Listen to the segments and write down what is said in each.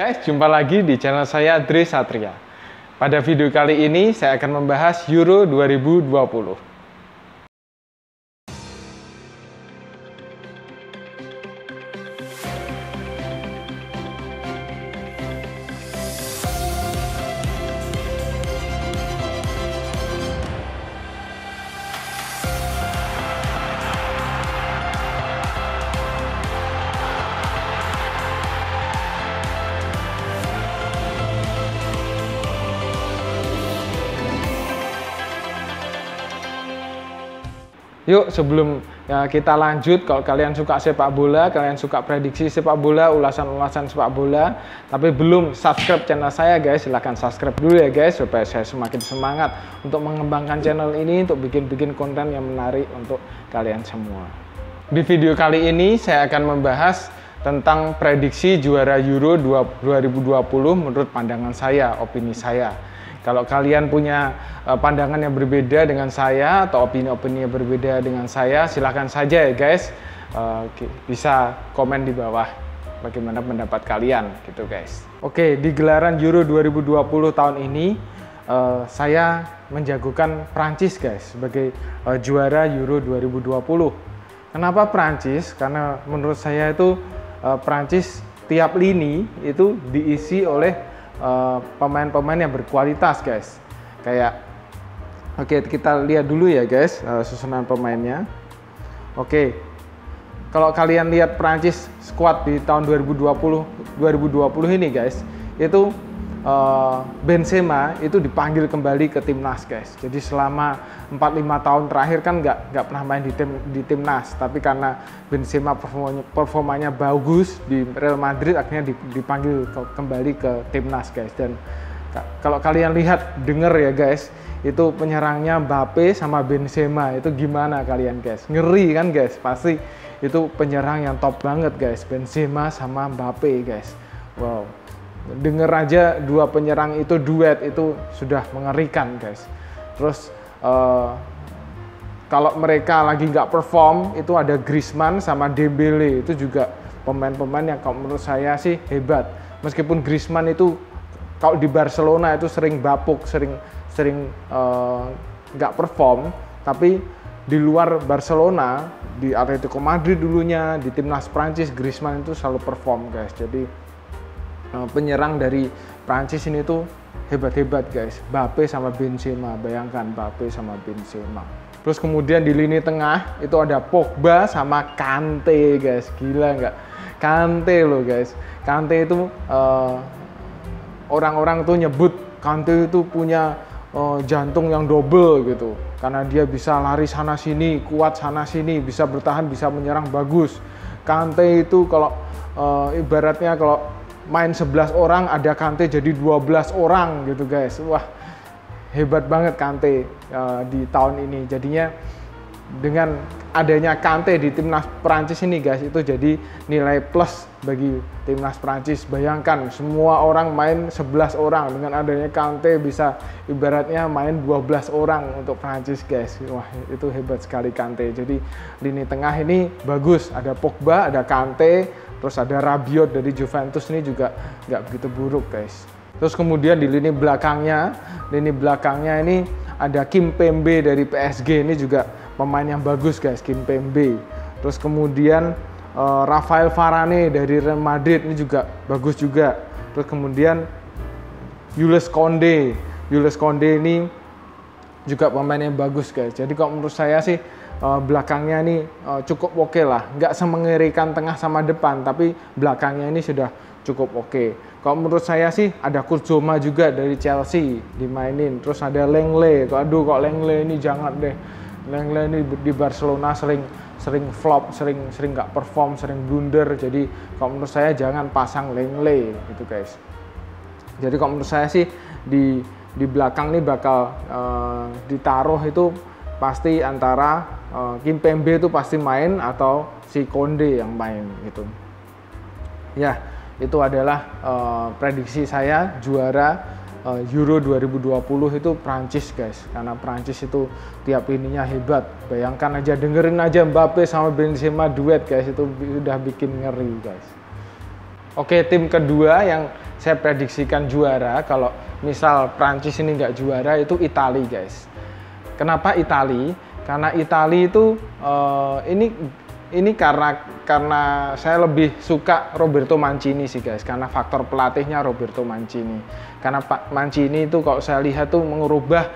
guys, jumpa lagi di channel saya Dre Satria. Pada video kali ini saya akan membahas Euro 2020. Yuk, sebelum kita lanjut, kalau kalian suka sepak bola, kalian suka prediksi sepak bola, ulasan-ulasan sepak bola, tapi belum subscribe channel saya guys, silahkan subscribe dulu ya guys, supaya saya semakin semangat untuk mengembangkan channel ini, untuk bikin konten yang menarik untuk kalian semua. Di video kali ini saya akan membahas tentang prediksi juara Euro 2020 menurut pandangan saya, opini saya. Kalau kalian punya pandangan yang berbeda dengan saya atau opini-opini yang berbeda dengan saya, silahkan saja ya guys, bisa komen di bawah bagaimana pendapat kalian gitu guys. Oke, di gelaran Euro 2020 tahun ini saya menjagokan Prancis guys sebagai juara Euro 2020. Kenapa Prancis? Karena menurut saya itu Prancis tiap lini itu diisi oleh pemain-pemain yang berkualitas guys. Kayak oke, kita lihat dulu ya guys susunan pemainnya. Oke, kalau kalian lihat Prancis squad di tahun 2020 ini guys, itu Benzema itu dipanggil kembali ke timnas guys. Jadi selama 4-5 tahun terakhir kan nggak pernah main di timnas, tapi karena Benzema performanya bagus di Real Madrid, akhirnya dipanggil kembali ke timnas guys. Dan kalau kalian lihat, denger ya guys, itu penyerangnya Mbappe sama Benzema itu gimana kalian guys? Ngeri kan guys? Pasti itu penyerang yang top banget guys, Benzema sama Mbappe guys. Wow, denger aja dua penyerang itu duet itu sudah mengerikan guys. Terus kalau mereka lagi nggak perform, itu ada Griezmann sama Dembele, itu juga pemain-pemain yang kalau menurut saya sih hebat. Meskipun Griezmann itu kalau di Barcelona itu sering bapuk, sering nggak perform, tapi di luar Barcelona, di Atletico Madrid dulunya, di timnas Prancis, Griezmann itu selalu perform guys. Jadi penyerang dari Prancis ini tuh hebat-hebat guys. Mbappe sama Benzema, bayangkan Mbappe sama Benzema. Terus kemudian di lini tengah itu ada Pogba sama Kante guys. Gila nggak? Kante loh guys. Kante itu orang-orang tuh nyebut Kante itu punya jantung yang double gitu. Karena dia bisa lari sana sini, kuat sana sini, bisa bertahan, bisa menyerang bagus. Kante itu kalau ibaratnya kalau main 11 orang, ada Kante jadi 12 orang gitu guys. Wah, hebat banget Kante di tahun ini. Jadinya dengan adanya Kante di timnas Prancis ini guys, itu jadi nilai plus bagi timnas Prancis. Bayangkan semua orang main 11 orang, dengan adanya Kante bisa ibaratnya main 12 orang untuk Prancis guys. Wah, itu hebat sekali Kante. Jadi lini tengah ini bagus, ada Pogba, ada Kante, terus ada Rabiot dari Juventus, ini juga nggak begitu buruk guys. Terus kemudian di lini belakangnya ini ada Kimpembe dari PSG, ini juga pemain yang bagus guys, Kimpembe. Terus kemudian Rafael Varane dari Real Madrid, ini juga bagus juga. Terus kemudian Jules Koundé ini juga pemain yang bagus guys. Jadi kalau menurut saya sih belakangnya ini cukup oke lah, nggak semengerikan tengah sama depan, tapi belakangnya ini sudah cukup oke. Kalau menurut saya sih ada Kurtzoma juga dari Chelsea dimainin, terus ada Lenglet. Aduh, kok Lenglet ini jangan deh. Lenglet ini di Barcelona sering flop, sering nggak perform, sering blunder. Jadi kalau menurut saya jangan pasang Lenglet gitu guys. Jadi kalau menurut saya sih di belakang nih bakal ditaruh itu pasti antara Kimpembe itu pasti main atau si Koundé yang main gitu. Ya, itu adalah prediksi saya juara Euro 2020 itu Prancis guys, karena Prancis itu tiap ininya hebat. Bayangkan aja, dengerin aja Mbappe sama Benzema duet guys, itu udah bikin ngeri guys. Oke, tim kedua yang saya prediksikan juara, kalau misal Prancis ini nggak juara, itu Itali guys. Kenapa Itali? Karena Itali itu ini karena saya lebih suka Roberto Mancini sih guys, karena faktor pelatihnya Roberto Mancini. Karena Pak Mancini itu kalau saya lihat tuh mengubah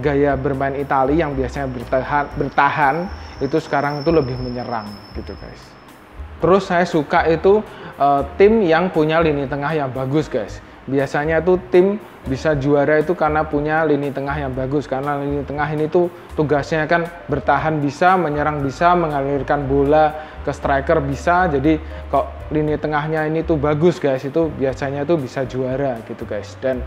gaya bermain Itali yang biasanya bertahan itu sekarang itu lebih menyerang gitu guys. Terus saya suka itu tim yang punya lini tengah yang bagus guys. Biasanya tuh tim bisa juara itu karena punya lini tengah yang bagus, karena lini tengah ini tuh tugasnya kan bertahan bisa, menyerang bisa, mengalirkan bola ke striker bisa. Jadi kok lini tengahnya ini tuh bagus guys, itu biasanya tuh bisa juara gitu guys. Dan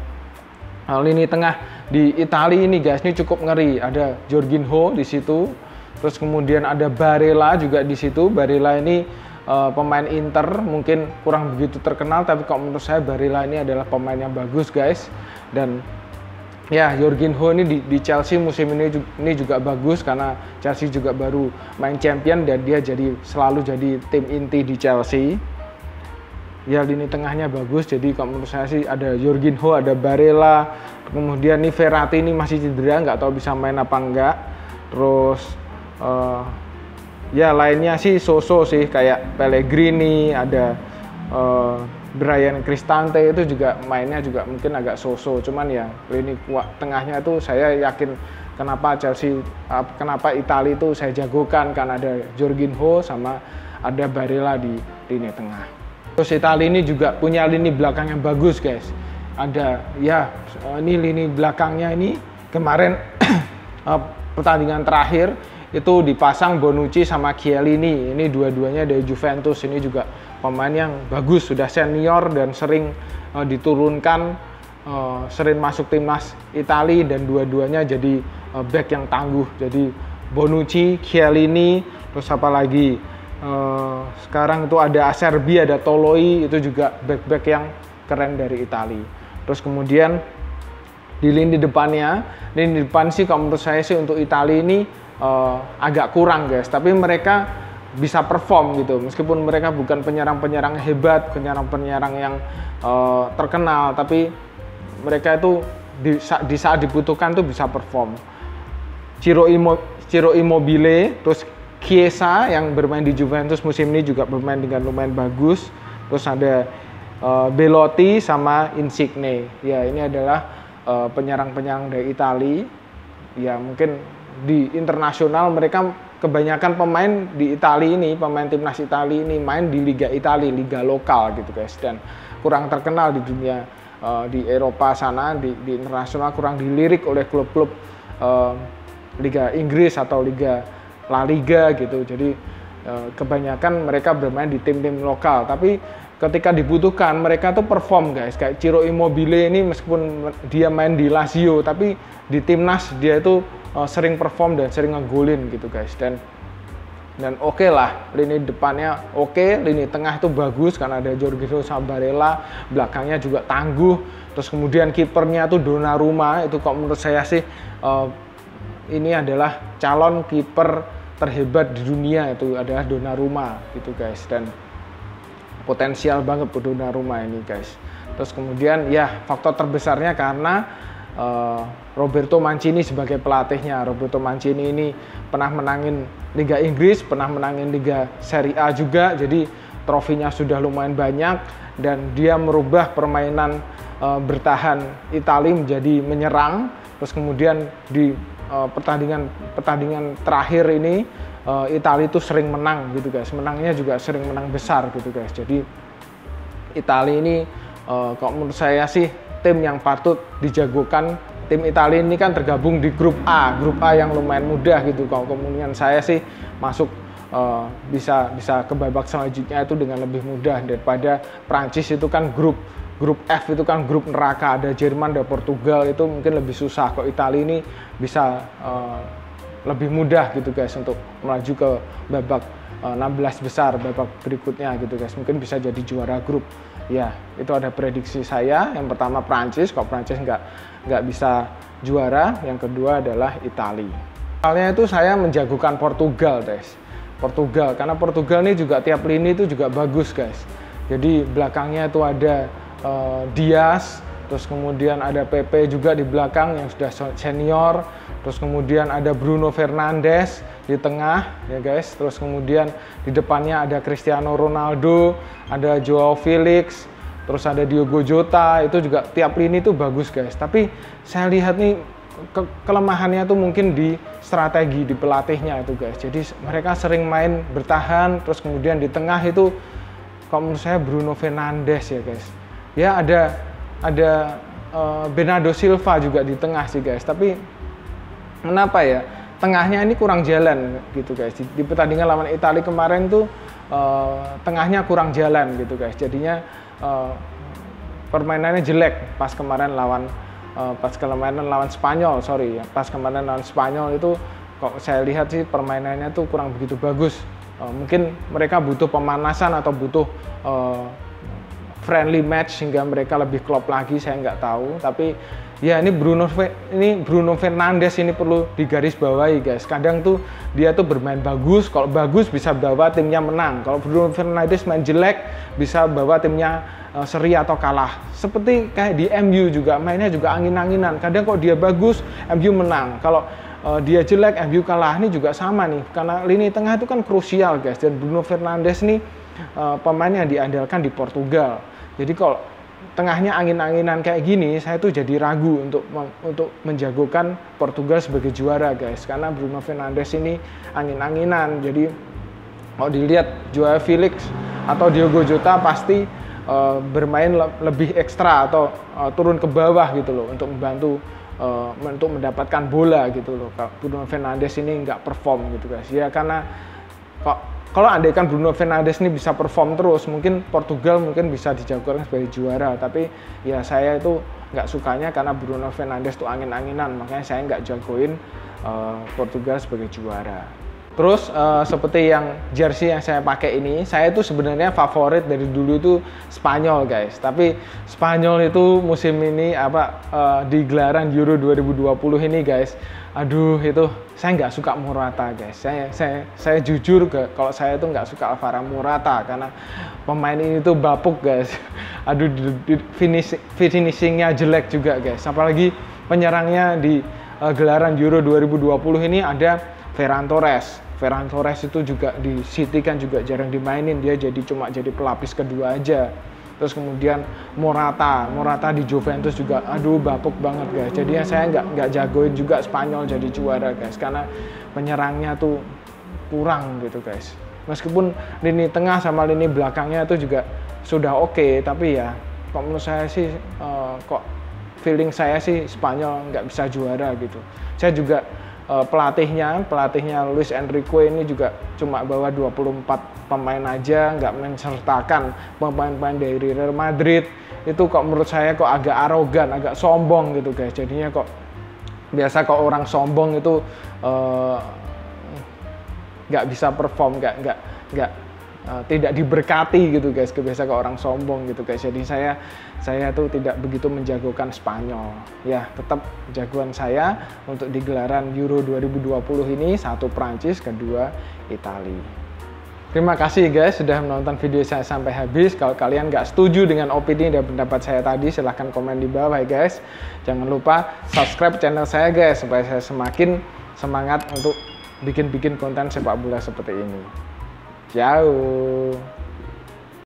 lini tengah di Italia ini guys ini cukup ngeri. Ada Jorginho di situ, terus kemudian ada Barella juga di situ. Barella ini pemain Inter, mungkin kurang begitu terkenal, tapi kalau menurut saya Barella ini adalah pemain yang bagus guys. Dan ya Jorginho ini di Chelsea musim ini juga bagus, karena Chelsea juga baru main champion dan dia selalu jadi tim inti di Chelsea. Ya lini tengahnya bagus, jadi kalau menurut saya sih ada Jorginho, ada Barella, kemudian nih Verratti ini masih cedera, nggak tahu bisa main apa enggak. Terus ya lainnya sih so-so sih, kayak Pellegrini, ada Bryan Cristante itu juga mainnya juga mungkin agak so-so. Cuman ya lini tengahnya itu saya yakin kenapa Italia itu saya jagokan, karena ada Jorginho sama ada Barella di lini tengah. Terus Italia ini juga punya lini belakang yang bagus guys. Ada ya ini lini belakangnya ini kemarin pertandingan terakhir itu dipasang Bonucci sama Chiellini. Ini dua-duanya dari Juventus. Ini juga pemain yang bagus, sudah senior dan sering diturunkan, sering masuk timnas Italia, dan dua-duanya jadi back yang tangguh. Jadi Bonucci, Chiellini, terus apa lagi? Sekarang itu ada Acerbi, ada Toloi, itu juga back-back yang keren dari Italia. Terus kemudian di lini depan sih kalau menurut saya sih untuk Italia ini agak kurang guys, tapi mereka bisa perform gitu, meskipun mereka bukan penyerang-penyerang hebat, penyerang-penyerang yang terkenal, tapi mereka itu di saat dibutuhkan tuh bisa perform. Ciro Immobile, terus Chiesa yang bermain di Juventus musim ini juga bermain dengan lumayan bagus. Terus ada Belotti sama Insigne. Ya ini adalah penyerang-penyerang dari Italia. Ya mungkin di internasional mereka kebanyakan pemain di Italia ini, pemain timnas Italia ini main di Liga Italia, liga lokal gitu guys, dan kurang terkenal di dunia, di Eropa sana, di internasional kurang dilirik oleh klub-klub Liga Inggris atau La Liga gitu. Jadi kebanyakan mereka bermain di tim-tim lokal, tapi ketika dibutuhkan mereka tuh perform guys. Kayak Ciro Immobile ini meskipun dia main di Lazio, tapi di timnas dia itu sering perform dan sering ngegolin gitu guys. Dan oke lah, lini depannya oke, lini tengah itu bagus karena ada Jorginho sama Barella, belakangnya juga tangguh. Terus kemudian kipernya tuh Donnarumma, itu kok menurut saya sih ini adalah calon kiper terhebat di dunia, itu adalah Donnarumma gitu guys. Dan potensial banget Donnarumma ini guys. Terus kemudian ya faktor terbesarnya karena Roberto Mancini sebagai pelatihnya. Roberto Mancini ini pernah menangin Liga Inggris, pernah menangin Liga Serie A juga, jadi trofinya sudah lumayan banyak, dan dia merubah permainan bertahan Italia menjadi menyerang. Terus kemudian di pertandingan terakhir ini Italia itu sering menang gitu guys, menangnya juga sering menang besar gitu guys. Jadi Italia ini kalau menurut saya sih tim yang patut dijagokan. Tim Italia ini kan tergabung di grup A yang lumayan mudah gitu. Kalau kemudian saya sih masuk bisa ke babak selanjutnya itu dengan lebih mudah daripada Prancis itu kan grup F itu kan grup neraka, ada Jerman, ada Portugal, itu mungkin lebih susah. Kok Italia ini bisa lebih mudah gitu guys untuk melaju ke babak 16 besar, babak berikutnya gitu guys. Mungkin bisa jadi juara grup. Ya, itu ada prediksi saya. Yang pertama Prancis, kalau Prancis nggak bisa juara. Yang kedua adalah Italia. Soalnya itu saya menjagokan Portugal guys. Portugal, karena Portugal ini juga tiap lini itu juga bagus guys. Jadi belakangnya itu ada Diaz, terus kemudian ada Pepe juga di belakang yang sudah senior, terus kemudian ada Bruno Fernandes di tengah ya guys, terus kemudian di depannya ada Cristiano Ronaldo, ada Joao Felix, terus ada Diogo Jota. Itu juga tiap lini tuh bagus guys, tapi saya lihat nih kelemahannya tuh mungkin di strategi di pelatihnya itu guys. Jadi mereka sering main bertahan, terus kemudian di tengah itu kalau menurut saya Bruno Fernandes ya guys. Ya ada Bernardo Silva juga di tengah sih guys, tapi kenapa ya tengahnya ini kurang jalan gitu guys. Di pertandingan lawan Italia kemarin tuh tengahnya kurang jalan gitu guys, jadinya permainannya jelek pas kemarin lawan Spanyol, pas kemarin lawan Spanyol itu kok saya lihat sih permainannya tuh kurang begitu bagus. Mungkin mereka butuh pemanasan atau butuh friendly match sehingga mereka lebih klop lagi, saya nggak tahu. Tapi ya ini Bruno Fernandes ini perlu digarisbawahi guys. Kadang tuh dia tuh bermain bagus, kalau bagus bisa bawa timnya menang. Kalau Bruno Fernandes main jelek bisa bawa timnya seri atau kalah. Seperti kayak di MU juga, mainnya juga angin-anginan. Kadang kok dia bagus, MU menang. Kalau dia jelek, MU kalah. Ini juga sama nih, karena lini tengah itu kan krusial guys. Dan Bruno Fernandes nih pemain yang diandalkan di Portugal. Jadi kalau tengahnya angin-anginan kayak gini, saya tuh jadi ragu untuk menjagokan Portugal sebagai juara guys. Karena Bruno Fernandes ini angin-anginan. Jadi kalau dilihat Joao Felix atau Diogo Jota pasti bermain lebih ekstra atau turun ke bawah gitu loh untuk membantu untuk mendapatkan bola gitu loh. Bruno Fernandes ini nggak perform gitu guys. Ya karena kalau andaikan Bruno Fernandes ini bisa perform terus, mungkin Portugal mungkin bisa dijagokan sebagai juara. Tapi ya saya itu nggak sukanya karena Bruno Fernandes tuh angin-anginan, makanya saya nggak jagoin Portugal sebagai juara. Terus seperti yang jersey yang saya pakai ini, saya itu sebenarnya favorit dari dulu itu Spanyol guys. Tapi Spanyol itu musim ini di gelaran Euro 2020 ini guys, aduh itu saya nggak suka Morata guys. Saya jujur kalau saya itu nggak suka Alvaro Morata karena pemain ini tuh bapuk guys. Aduh finishingnya jelek juga guys. Apalagi penyerangnya di gelaran Euro 2020 ini ada Ferran Torres itu juga di City kan juga jarang dimainin, dia cuma jadi pelapis kedua aja. Terus kemudian Morata di Juventus juga aduh bapuk banget guys. Jadinya saya nggak jagoin juga Spanyol jadi juara guys, karena penyerangnya tuh kurang gitu guys. Meskipun lini tengah sama lini belakangnya itu juga sudah oke, tapi ya kok menurut saya sih kok feeling saya sih Spanyol nggak bisa juara gitu. Saya juga pelatihnya Luis Enrique ini juga cuma bawa 24 pemain aja, nggak mensertakan pemain-pemain dari Real Madrid. Itu kok menurut saya kok agak arogan, agak sombong gitu guys. Jadinya kok biasa kok orang sombong itu nggak bisa perform, tidak diberkati gitu guys. Kebiasa ke orang sombong gitu guys. Jadi saya tuh tidak begitu menjagokan Spanyol. Ya tetap jagoan saya untuk di gelaran Euro 2020 ini, 1 Prancis, 2 Italia. Terima kasih guys sudah menonton video saya sampai habis. Kalau kalian nggak setuju dengan opini dan pendapat saya tadi, silahkan komen di bawah ya guys. Jangan lupa subscribe channel saya guys, supaya saya semakin semangat untuk bikin konten sepak bola seperti ini. Ciao.